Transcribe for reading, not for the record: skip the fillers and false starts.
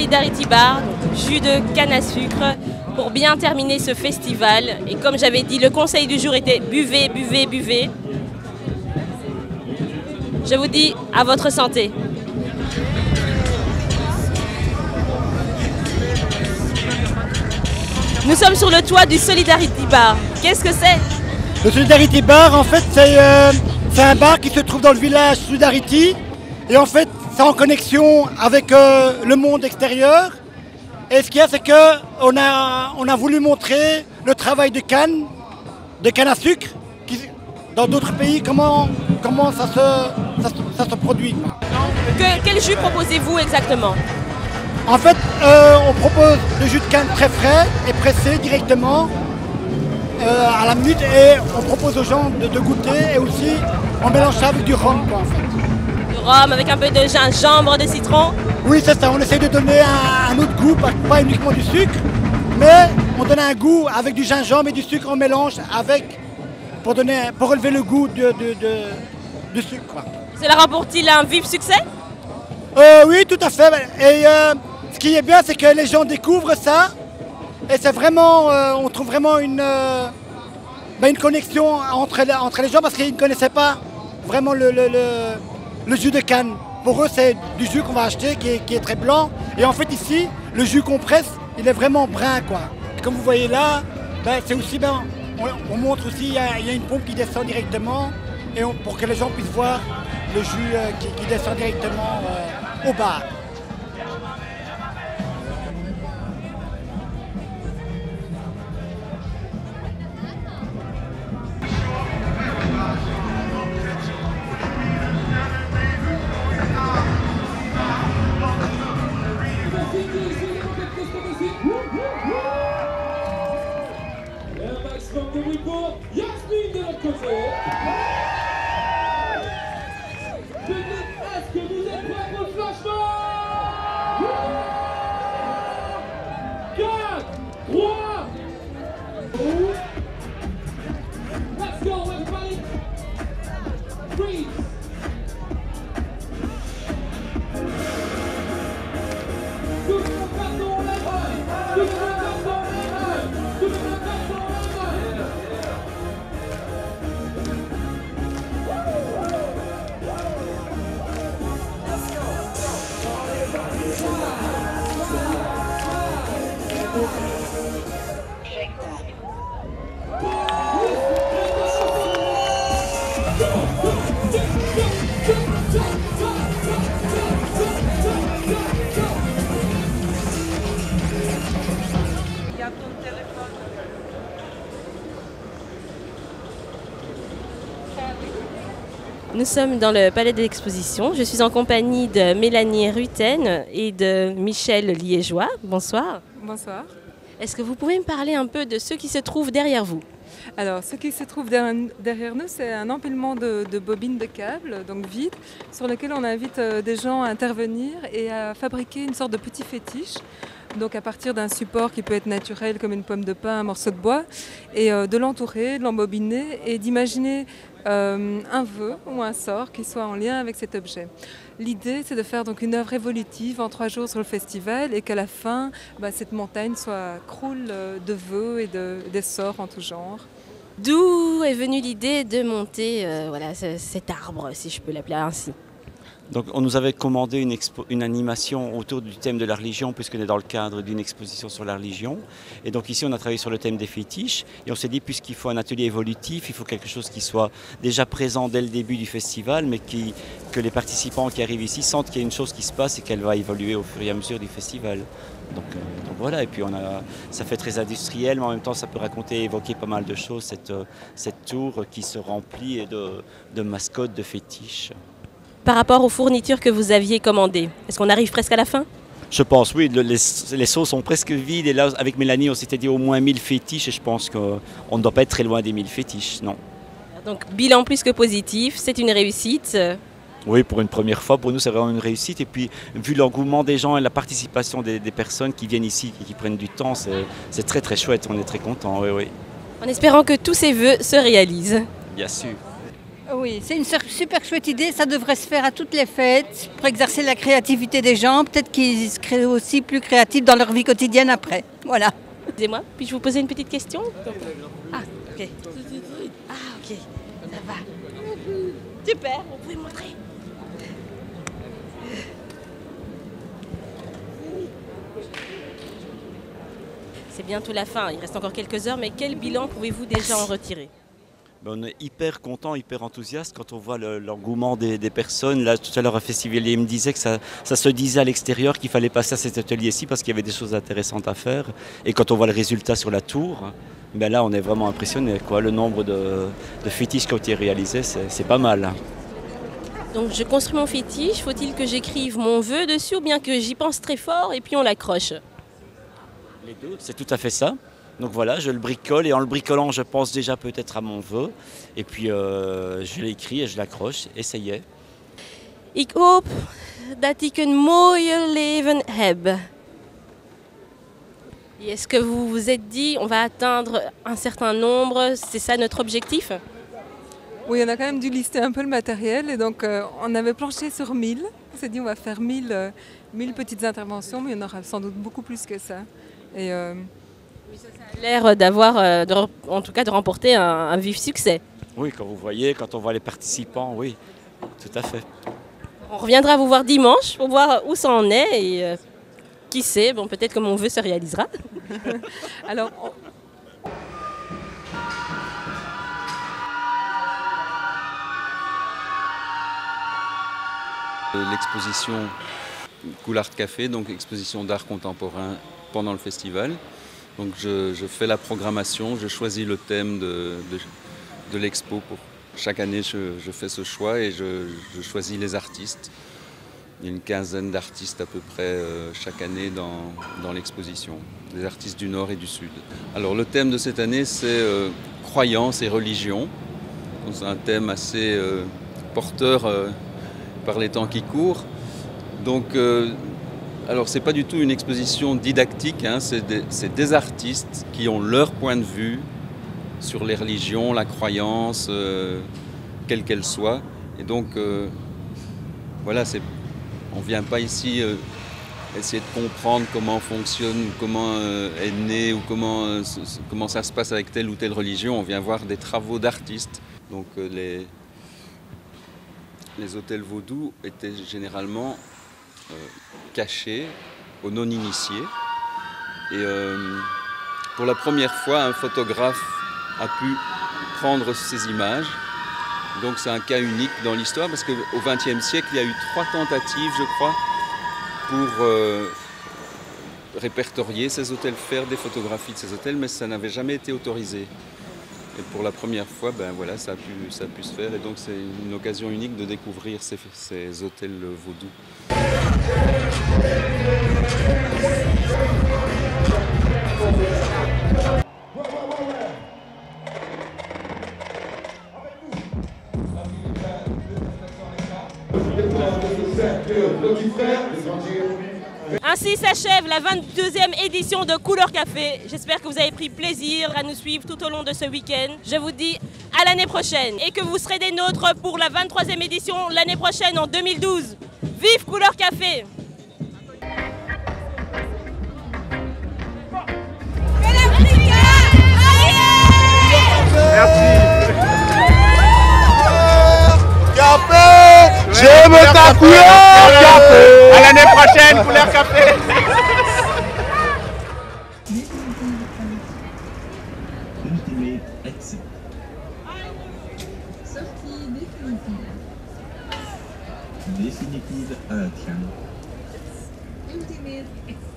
Solidarity Bar, donc jus de canne à sucre, pour bien terminer ce festival. Et comme j'avais dit, le conseil du jour était buvez, buvez, buvez. Je vous dis à votre santé. Nous sommes sur le toit du Solidarity Bar. Qu'est-ce que c'est? Le Solidarity Bar, en fait, c'est un bar qui se trouve dans le village Solidarity. Et en fait, c'est en connexion avec le monde extérieur. Et ce qu'il y a, c'est qu'on a voulu montrer le travail de canne à sucre, dans d'autres pays, comment ça se produit. Quel jus proposez-vous exactement? En fait, on propose le jus de canne très frais et pressé directement à la minute, et on propose aux gens de goûter, et aussi on mélange ça avec du rhum, quoi, en fait. Du rhum avec un peu de gingembre, de citron? Oui, c'est ça, on essaie de donner un autre goût, pas uniquement du sucre, mais on donne un goût avec du gingembre et du sucre, on mélange avec, pour relever le goût du sucre, quoi. Cela rapporte-t-il un vif succès? Oui, tout à fait. Et ce qui est bien, c'est que les gens découvrent ça. Et c'est vraiment, on trouve vraiment une connexion entre les gens, parce qu'ils ne connaissaient pas vraiment le jus de canne. Pour eux, c'est du jus qu'on va acheter qui est très blanc. Et en fait, ici, le jus qu'on presse, il est vraiment brun, quoi. Comme vous voyez là, c'est aussi, on montre aussi, il y a une pompe qui descend directement, et pour que les gens puissent voir le jus qui descend directement au bar. Yasmine de l'autre côté. Est-ce que vous êtes prêts pour le flashball? 4, 3, let's go everybody. Freeze. Tout le monde passe dans les mains. Tout le monde passe dans les mains. Tout le monde passe dans les mains. Nous sommes dans le palais de l'exposition. Je suis en compagnie de Mélanie Rutten et de Michel Liégeois. Bonsoir. Bonsoir. Est-ce que vous pouvez me parler un peu de ceux qui se trouvent derrière vous? Alors, ce qui se trouve derrière nous, c'est un empilement de bobines de câbles, donc vides, sur lesquels on invite des gens à intervenir et à fabriquer une sorte de petit fétiche. Donc à partir d'un support qui peut être naturel comme une pomme de pin, un morceau de bois, et de l'entourer, de l'embobiner et d'imaginer un vœu ou un sort qui soit en lien avec cet objet. L'idée, c'est de faire donc une œuvre évolutive en 3 jours sur le festival, et qu'à la fin, cette montagne croule de vœux et de sorts en tout genre. D'où est venue l'idée de monter cet arbre, si je peux l'appeler ainsi? Donc on nous avait commandé une animation autour du thème de la religion, puisqu'on est dans le cadre d'une exposition sur la religion. Et donc ici on a travaillé sur le thème des fétiches, et on s'est dit, puisqu'il faut un atelier évolutif, il faut quelque chose qui soit déjà présent dès le début du festival, mais que les participants qui arrivent ici sentent qu'il y a une chose qui se passe et qu'elle va évoluer au fur et à mesure du festival. Donc voilà, et puis ça fait très industriel, mais en même temps ça peut raconter, évoquer pas mal de choses, cette tour qui se remplit de mascottes, de fétiches. Par rapport aux fournitures que vous aviez commandées, est-ce qu'on arrive presque à la fin? Je pense, oui, les seaux sont presque vides, et là avec Mélanie on s'était dit au moins 1000 fétiches, et je pense qu'on ne doit pas être très loin des 1000 fétiches, non. Donc bilan plus que positif, c'est une réussite. Oui, pour une première fois, pour nous c'est vraiment une réussite, et puis vu l'engouement des gens et la participation des personnes qui viennent ici et qui prennent du temps, c'est très très chouette, on est très contents, oui, oui. En espérant que tous ces vœux se réalisent. Bien sûr. Oui, c'est une super chouette idée. Ça devrait se faire à toutes les fêtes pour exercer la créativité des gens. Peut-être qu'ils seraient aussi plus créatifs dans leur vie quotidienne après. Voilà. Excusez-moi, puis-je vous poser une petite question? Ah, ok. Ah, ok, ça va. Super, vous pouvez montrer. C'est bientôt la fin, il reste encore quelques heures, mais quel bilan pouvez-vous déjà en retirer? On est hyper content, hyper enthousiaste quand on voit l'engouement des personnes. Là, tout à l'heure, un festivalier me disait que ça se disait à l'extérieur qu'il fallait passer à cet atelier-ci parce qu'il y avait des choses intéressantes à faire. Et quand on voit le résultat sur la tour, ben là, on est vraiment impressionné, quoi. Le nombre de fétiches qui ont été réalisés, c'est pas mal. Donc je construis mon fétiche, faut-il que j'écrive mon vœu dessus ou bien que j'y pense très fort et puis on l'accroche? Les deux, c'est tout à fait ça. Donc voilà, je le bricole et en le bricolant, je pense déjà peut-être à mon vœu. Et puis je l'écris et je l'accroche. Essayez. Ik hoop dat ik een mooie leven heb. Et est-ce que vous vous êtes dit, on va atteindre un certain nombre, c'est ça notre objectif? Oui, on a quand même dû lister un peu le matériel et donc on avait planché sur 1000. On s'est dit on va faire 1000 petites interventions, mais il y en aura sans doute beaucoup plus que ça. Et ça a l'air d'avoir, en tout cas de remporter un vif succès. Oui, quand vous voyez, quand on voit les participants, oui, tout à fait. On reviendra vous voir dimanche pour voir où ça en est et qui sait, bon, peut-être que mon vœu se réalisera. alors, l'exposition Cool Art Café, donc exposition d'art contemporain pendant le festival. Donc je fais la programmation, je choisis le thème de l'expo. Chaque année, je fais ce choix et je choisis les artistes. Il y a une quinzaine d'artistes à peu près chaque année dans l'exposition, des artistes du Nord et du Sud. Alors le thème de cette année, c'est croyance et religion. C'est un thème assez porteur par les temps qui courent. Donc, alors c'est pas du tout une exposition didactique, hein, c'est des artistes qui ont leur point de vue sur les religions, la croyance, quelle qu'elle soit. Et donc, voilà, on ne vient pas ici essayer de comprendre comment fonctionne, comment est né ou comment ça se passe avec telle ou telle religion. On vient voir des travaux d'artistes. Donc les hôtels vaudous étaient généralement cachés aux non-initiés. Et pour la première fois, un photographe a pu prendre ces images. Donc c'est un cas unique dans l'histoire parce qu'au XXe siècle, il y a eu 3 tentatives, je crois, pour répertorier ces hôtels, faire des photographies de ces hôtels, mais ça n'avait jamais été autorisé. Et pour la première fois, ben voilà, ça a pu se faire. Et donc c'est une occasion unique de découvrir ces hôtels vaudous. Ainsi s'achève la 22e édition de Couleur Café. J'espère que vous avez pris plaisir à nous suivre tout au long de ce week-end. Je vous dis à l'année prochaine et que vous serez des nôtres pour la 23e édition l'année prochaine en 2012. Vive Couleur Café! J'aime ta couleur café. À l'année prochaine, couleur café. Ultimate exit. Sortie définitive. Définitive Ultimate exit.